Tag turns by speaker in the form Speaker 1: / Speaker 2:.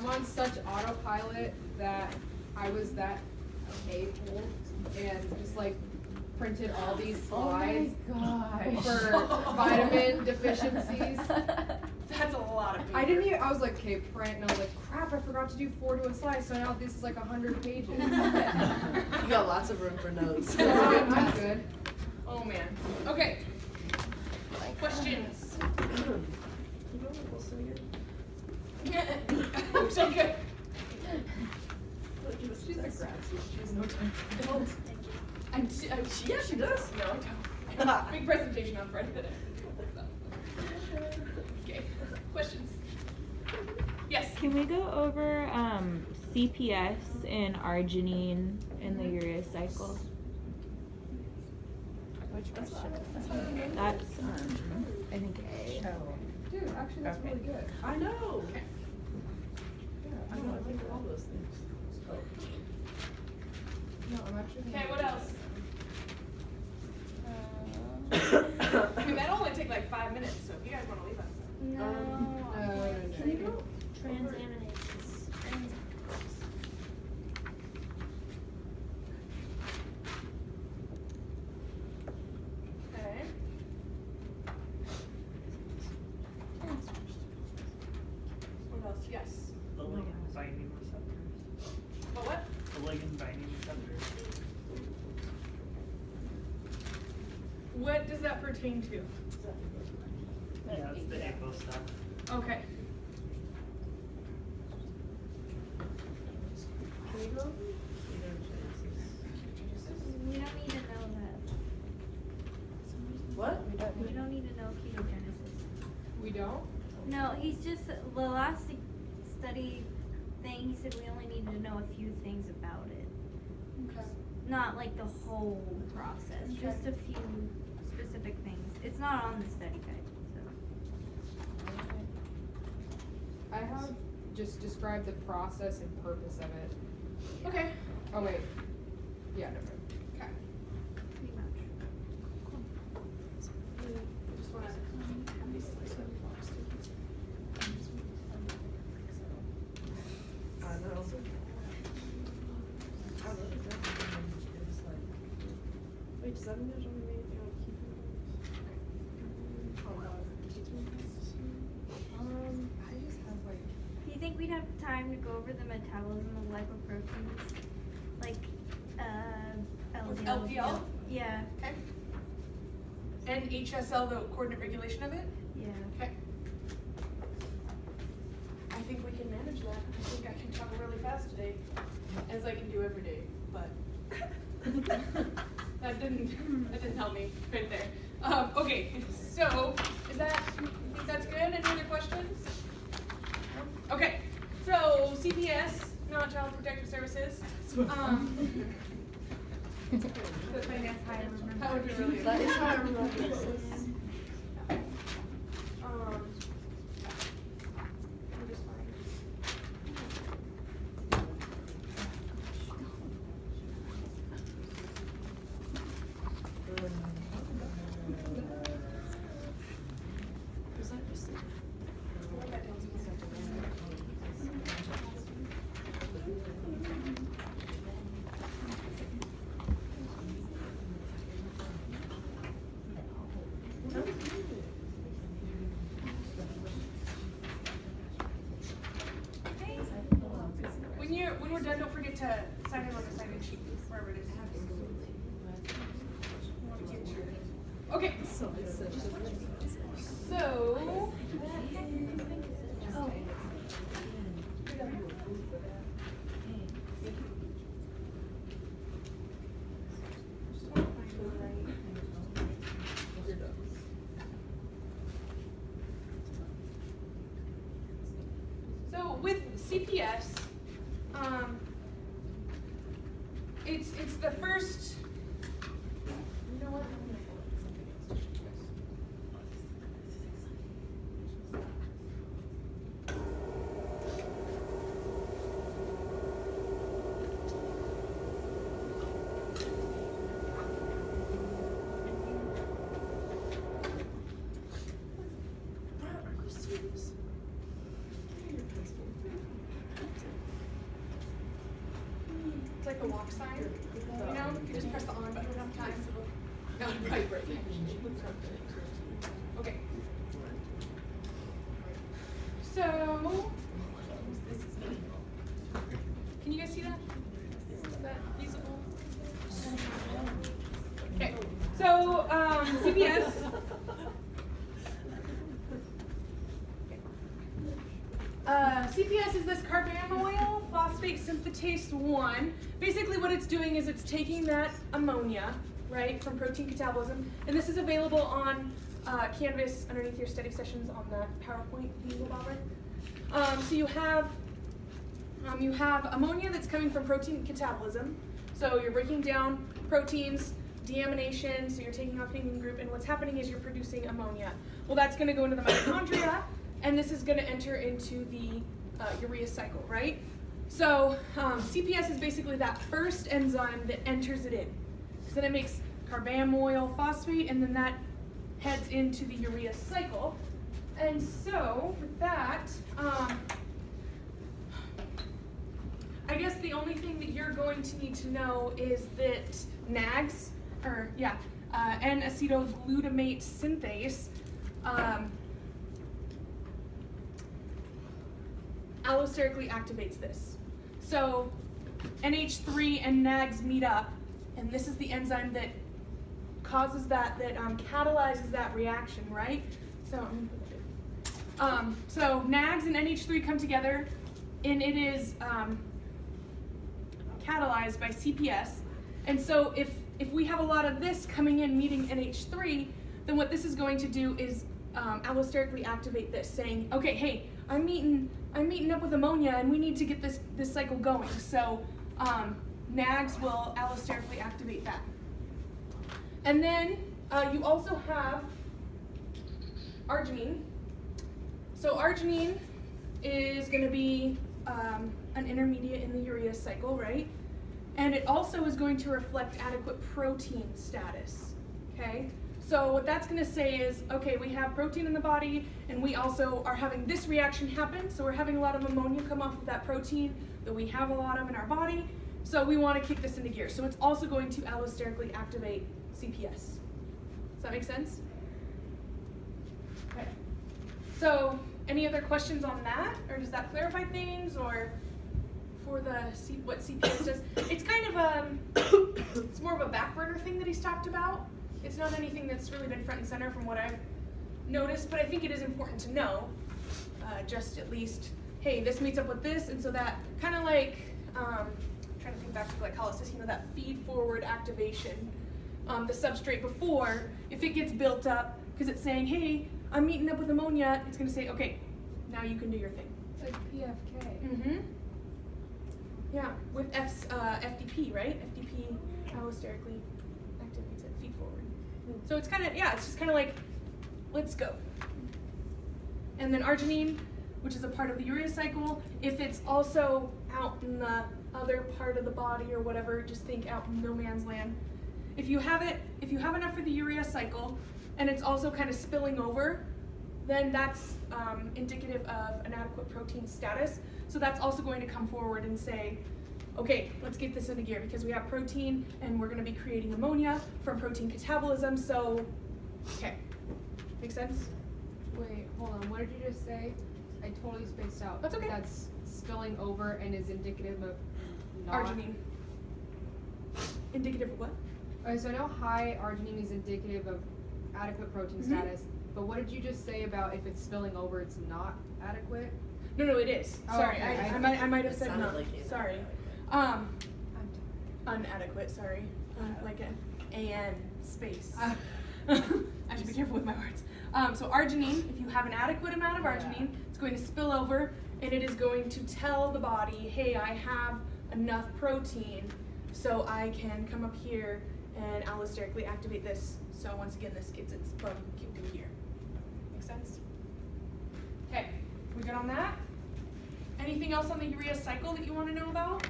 Speaker 1: I'm on such autopilot that I was that a-hole and just like printed all these slides for vitamin deficiencies.
Speaker 2: That's a lot of paper.
Speaker 1: I didn't even, I was like, okay, print, and I was like, crap, I forgot to do 4 to a slide, so now this is like 100 pages.
Speaker 3: You got lots of room for notes.
Speaker 1: I'm good.
Speaker 2: Oh man. Okay. Questions? So good.
Speaker 1: She's a grad student, she has no time for
Speaker 2: Don't. Yeah, she does. No, I don't. Big presentation on Friday today. Okay. Questions? Yes.
Speaker 4: Can we go over CPS and arginine in the urea cycle?
Speaker 3: Which question?
Speaker 4: That's I think A.
Speaker 1: Dude, actually, that's
Speaker 4: Okay.
Speaker 1: really good.
Speaker 3: I know.
Speaker 2: Okay.
Speaker 3: I know. I think of all those things.
Speaker 1: No, I'm actually.
Speaker 2: Okay, what else? I mean, that'll only take like 5 minutes, so if you guys want to leave us.
Speaker 5: No.
Speaker 1: Can you go?
Speaker 5: Transaminases.
Speaker 2: Okay. What else? Yes.
Speaker 6: The ligand binding receptors.
Speaker 2: What?
Speaker 6: The ligand binding receptors.
Speaker 2: What does that pertain to?
Speaker 6: Yeah, it's the APO stuff.
Speaker 2: Okay.
Speaker 3: Can we go?
Speaker 5: We don't need to know that.
Speaker 3: What?
Speaker 5: We don't need to know ketogenesis.
Speaker 1: We don't?
Speaker 5: No, he's just, the last study thing, he said we only need to know a few things about it.
Speaker 2: Okay.
Speaker 5: Not like the whole process, just a few specific things. It's not on the study guide, so.
Speaker 1: I have just described the process and purpose of it.
Speaker 2: Okay.
Speaker 1: Oh, wait. Yeah, never mind.
Speaker 2: Okay.
Speaker 5: Pretty much.
Speaker 2: I just want to.
Speaker 3: I know. I love it. It's like, wait, does that mean there's only anything on
Speaker 1: I just have like.
Speaker 5: Do you think we'd have time to go over the metabolism of lipoproteins? Like,
Speaker 2: With
Speaker 5: LDL?
Speaker 2: LPL?
Speaker 5: Yeah,
Speaker 2: Okay. And HSL, the coordinate regulation of it?
Speaker 5: yeah.
Speaker 2: Okay. I think we can manage that. I think I can talk really fast today, as I can do every day, but that didn't help me right there. Okay, so is that, you think that's good? Any other questions? No? Okay, so CPS, not Child Protective Services. That would be really.
Speaker 3: That is how I remember this.
Speaker 2: I'm just fine.
Speaker 3: Was that just
Speaker 2: When we're done, don't forget to sign in on the sign-in sheet, wherever it is. Okay. So. So with CPS, it's the first. You know what? It's like the walk sign. You know, you just press the on button enough times, it'll not vibrate. Okay. So, can you guys see that? Is that feasible? Okay. So, CPS. CPS is this carbamyl phosphate synthetase 1. Basically what it's doing is it's taking that ammonia, right, from protein catabolism, and this is available on Canvas underneath your study sessions on that PowerPoint Google Bobber. So you have ammonia that's coming from protein catabolism. So you're breaking down proteins, deamination, so you're taking off an amine group, and what's happening is you're producing ammonia. Well, that's going to go into the mitochondria, and this is going to enter into the urea cycle, right? So CPS is basically that first enzyme that enters it in. So then it makes carbamyl phosphate, and then that heads into the urea cycle. And so with that, I guess the only thing that you're going to need to know is that NAGS, N-acetylglutamate synthase, allosterically activates this. So NH3 and NAGS meet up, and this is the enzyme that causes that catalyzes that reaction, right? So so NAGS and NH3 come together, and it is catalyzed by CPS. And so if we have a lot of this coming in meeting NH3, then what this is going to do is allosterically activate this, saying, okay, hey, I'm meeting up with ammonia, and we need to get this cycle going. So NAGS will allosterically activate that. And then you also have arginine. So arginine is going to be an intermediate in the urea cycle, right? And it also is going to reflect adequate protein status, okay? So what that's going to say is, okay, we have protein in the body, and we also are having this reaction happen, so we're having a lot of ammonia come off of that protein that we have a lot of in our body, so we want to kick this into gear. So it's also going to allosterically activate CPS. Does that make sense? Okay. So any other questions on that, or does that clarify things, or for what CPS does? It's kind of it's more of a back burner thing that he's talked about. It's not anything that's really been front and center from what I've noticed, but I think it is important to know, just at least, hey, this meets up with this, and so that kind of like, trying to think back to glycolysis, that feed forward activation, the substrate before, if it gets built up, because it's saying, hey, I'm meeting up with ammonia, it's going to say, okay, now you can do your thing.
Speaker 1: It's like PFK.
Speaker 2: Mm-hmm. Yeah, with FDP, right? FDP allosterically activates it, feed forward. So it's kind of, it's just kind of like, let's go. And then arginine, which is a part of the urea cycle, if it's also out in the other part of the body or whatever, just think out in no man's land. If you have enough for the urea cycle, and it's also kind of spilling over, then that's indicative of an adequate protein status. So that's also going to come forward and say, okay, let's get this into gear because we have protein and we're going to be creating ammonia from protein catabolism. So, okay, make sense?
Speaker 1: Wait, hold on. What did you just say? I totally spaced out.
Speaker 2: That's okay.
Speaker 1: That's spilling over and is indicative of not...
Speaker 2: Arginine. Indicative of what?
Speaker 1: Okay, so I know high arginine is indicative of adequate protein status, but what did you just say about if it's spilling over, it's not adequate?
Speaker 2: No, it is.
Speaker 1: Oh,
Speaker 2: Sorry,
Speaker 1: okay.
Speaker 2: I might have
Speaker 3: It
Speaker 2: said
Speaker 3: sounded
Speaker 2: not.
Speaker 3: like it.
Speaker 2: Sorry. Unadequate, sorry. Like an AN space. I should be careful with my words. So arginine, if you have an adequate amount of arginine, it's going to spill over, and it is going to tell the body, hey, I have enough protein, so I can come up here and allosterically activate this. So once again, this gets its bum kicked in gear. Make sense? Okay, we good on that? Anything else on the urea cycle that you want to know about?